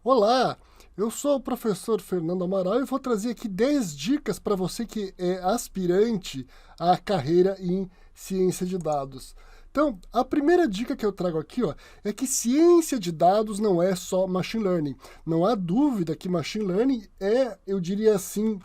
Olá, eu sou o professor Fernando Amaral e vou trazer aqui 10 dicas para você que é aspirante à carreira em ciência de dados. Então, a primeira dica que eu trago aqui, é que ciência de dados não é só machine learning. Não há dúvida que machine learning é, eu diria assim,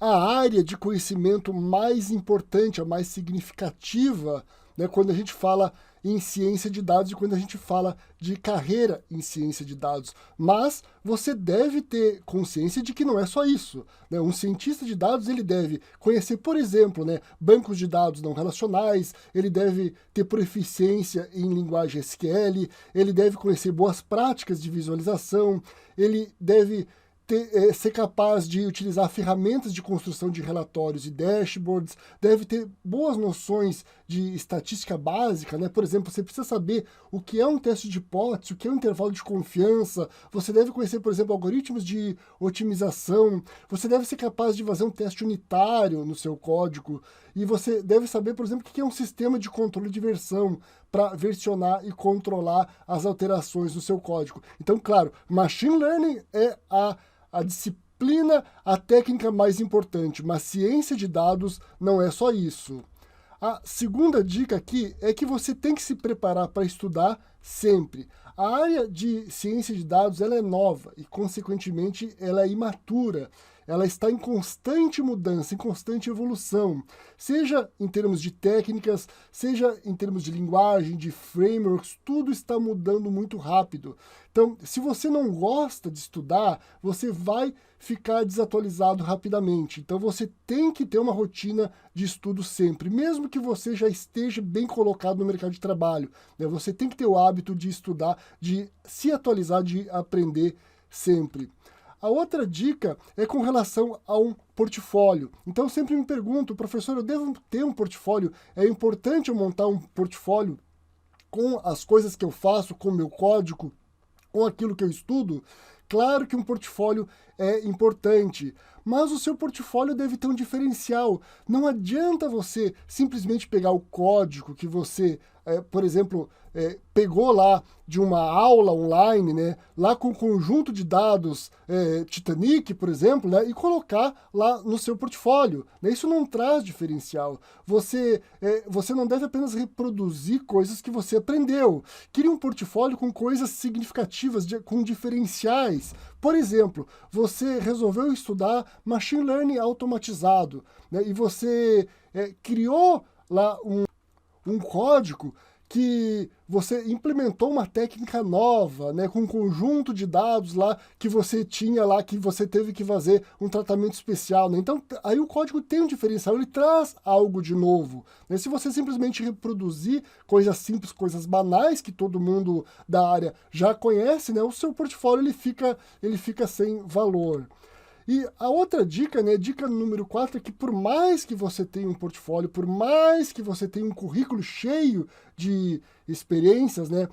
a área de conhecimento mais importante, a mais significativa, né, quando a gente fala em ciência de dados e quando a gente fala de carreira em ciência de dados. Mas você deve ter consciência de que não é só isso, né? Um cientista de dados ele deve conhecer, por exemplo, né, bancos de dados não relacionais, ele deve ter proficiência em linguagem SQL, ele deve conhecer boas práticas de visualização, ele deve ser capaz de utilizar ferramentas de construção de relatórios e dashboards, deve ter boas noções de estatística básica, né? Por exemplo, você precisa saber o que é um teste de hipótese, o que é um intervalo de confiança, você deve conhecer, por exemplo, algoritmos de otimização, você deve ser capaz de fazer um teste unitário no seu código, e você deve saber, por exemplo, o que é um sistema de controle de versão para versionar e controlar as alterações no seu código. Então, claro, machine learning é a disciplina, a técnica mais importante, mas ciência de dados não é só isso. A segunda dica aqui é que você tem que se preparar para estudar sempre. A área de ciência de dados ela é nova e, consequentemente, ela é imatura. Ela está em constante mudança, em constante evolução, seja em termos de técnicas, seja em termos de linguagem, de frameworks, tudo está mudando muito rápido. Então, se você não gosta de estudar, você vai ficar desatualizado rapidamente. Então, você tem que ter uma rotina de estudo sempre, mesmo que você já esteja bem colocado no mercado de trabalho, né? Você tem que ter o hábito de estudar, de se atualizar, de aprender sempre. A outra dica é com relação a um portfólio. Então, eu sempre me pergunto, professor, eu devo ter um portfólio? É importante eu montar um portfólio com as coisas que eu faço, com o meu código, com aquilo que eu estudo? Claro que um portfólio é importante, mas o seu portfólio deve ter um diferencial. Não adianta você simplesmente pegar o código que você, por exemplo, pegou lá de uma aula online, né, lá com um conjunto de dados Titanic, por exemplo, né, e colocar lá no seu portfólio, né? Isso não traz diferencial. Você não deve apenas reproduzir coisas que você aprendeu. Crie um portfólio com coisas significativas, com diferenciais. Por exemplo, você resolveu estudar machine learning automatizado, né, e você criou lá um código que você implementou uma técnica nova, né, com um conjunto de dados lá que você tinha lá, que você teve que fazer um tratamento especial, né? Então, aí o código tem um diferencial, ele traz algo de novo, né? Se você simplesmente reproduzir coisas simples, coisas banais que todo mundo da área já conhece, né, o seu portfólio ele fica sem valor. E a outra dica, né, dica número 4, é que por mais que você tenha um portfólio, por mais que você tenha um currículo cheio de experiências, né,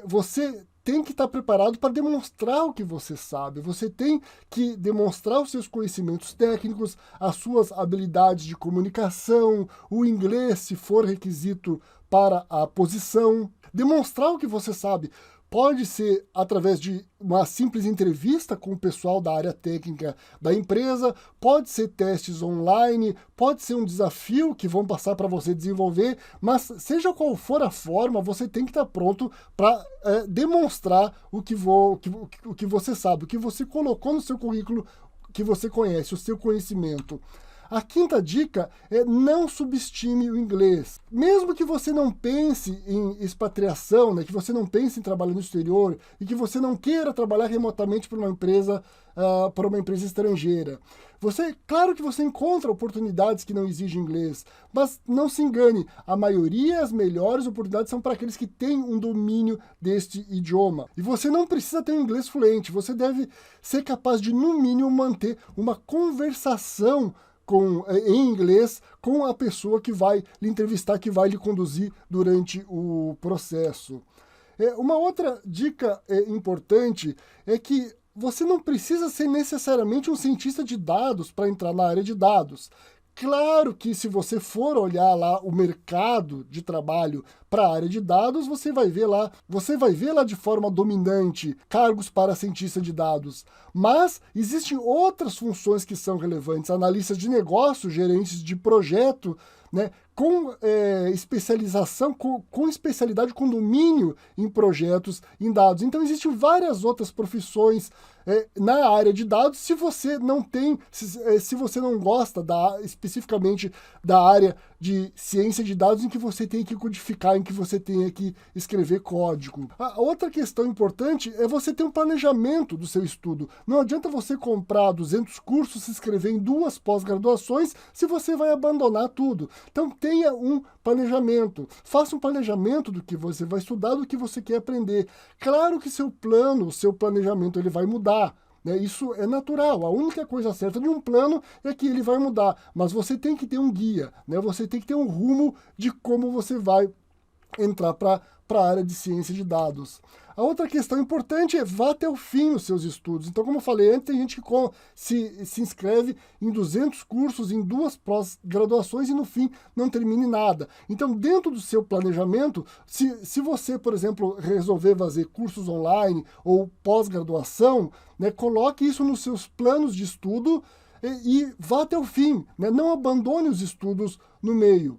você tem que estar preparado para demonstrar o que você sabe. Você tem que demonstrar os seus conhecimentos técnicos, as suas habilidades de comunicação, o inglês, se for requisito para a posição. Demonstrar o que você sabe. Pode ser através de uma simples entrevista com o pessoal da área técnica da empresa, pode ser testes online, pode ser um desafio que vão passar para você desenvolver, mas seja qual for a forma, você tem que estar pronto para demonstrar o que você sabe, o que você colocou no seu currículo, que você conhece, o seu conhecimento. A quinta dica é não subestime o inglês. Mesmo que você não pense em expatriação, né, que você não pense em trabalhar no exterior e que você não queira trabalhar remotamente para uma empresa estrangeira. Claro que você encontra oportunidades que não exigem inglês, mas não se engane, a maioria, as melhores oportunidades são para aqueles que têm um domínio deste idioma. E você não precisa ter um inglês fluente, você deve ser capaz de, no mínimo, manter uma conversação em inglês com a pessoa que vai lhe entrevistar, que vai lhe conduzir durante o processo. Uma outra dica importante é que você não precisa ser necessariamente um cientista de dados para entrar na área de dados. Claro que se você for olhar lá o mercado de trabalho para a área de dados, você vai ver lá de forma dominante cargos para cientista de dados. Mas existem outras funções que são relevantes, analistas de negócio, gerentes de projeto, né, com especialização, com especialidade, com domínio em projetos, em dados. Então existem várias outras profissões na área de dados. Se você não tem, se você não gosta especificamente da área de ciência de dados, em que você tem que codificar, em que você tem que escrever código. A outra questão importante é você ter um planejamento do seu estudo. Não adianta você comprar 200 cursos, se inscrever em 2 pós-graduações, se você vai abandonar tudo. Então tenha um planejamento. Faça um planejamento do que você vai estudar, do que você quer aprender. Claro que seu plano, o seu planejamento, ele vai mudar. Isso é natural. A única coisa certa de um plano é que ele vai mudar. Mas você tem que ter um guia, você tem que ter um rumo de como você vai entrar para a área de ciência de dados. A outra questão importante é vá até o fim nos seus estudos. Então, como eu falei antes, tem gente que se inscreve em 200 cursos, em 2 pós-graduações e no fim não termine nada. Então, dentro do seu planejamento, se você, por exemplo, resolver fazer cursos online ou pós-graduação, coloque isso nos seus planos de estudo e vá até o fim. Não abandone os estudos no meio.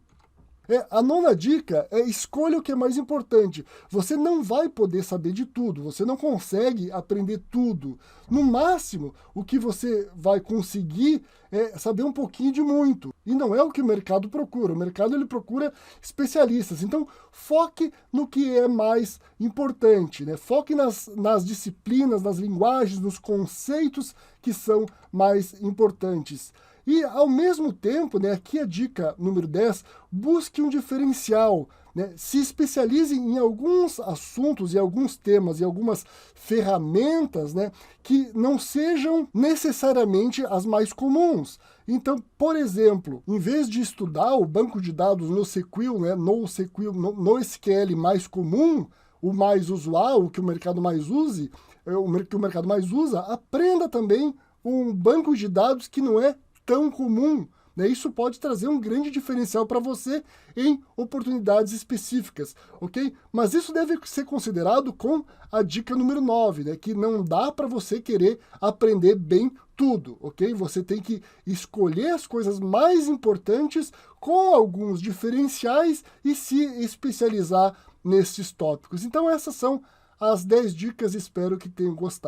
A 9ª dica é escolha o que é mais importante. Você não vai poder saber de tudo, você não consegue aprender tudo. No máximo, o que você vai conseguir é saber um pouquinho de muito. E não é o que o mercado procura. O mercado ele procura especialistas. Então, foque no que é mais importante. Foque nas disciplinas, nas linguagens, nos conceitos que são mais importantes. E, ao mesmo tempo, aqui a dica número 10, busque um diferencial. Se especialize em alguns assuntos, em alguns temas, em algumas ferramentas que não sejam necessariamente as mais comuns. Então, por exemplo, em vez de estudar o banco de dados NoSQL, no SQL mais comum, o mais usual, o que o mercado mais use, o que o mercado mais usa, aprenda também um banco de dados que não é tão comum. Isso pode trazer um grande diferencial para você em oportunidades específicas, ok? Mas isso deve ser considerado com a dica número 9, que não dá para você querer aprender bem tudo, ok? Você tem que escolher as coisas mais importantes com alguns diferenciais e se especializar nesses tópicos. Então essas são as 10 dicas, espero que tenham gostado.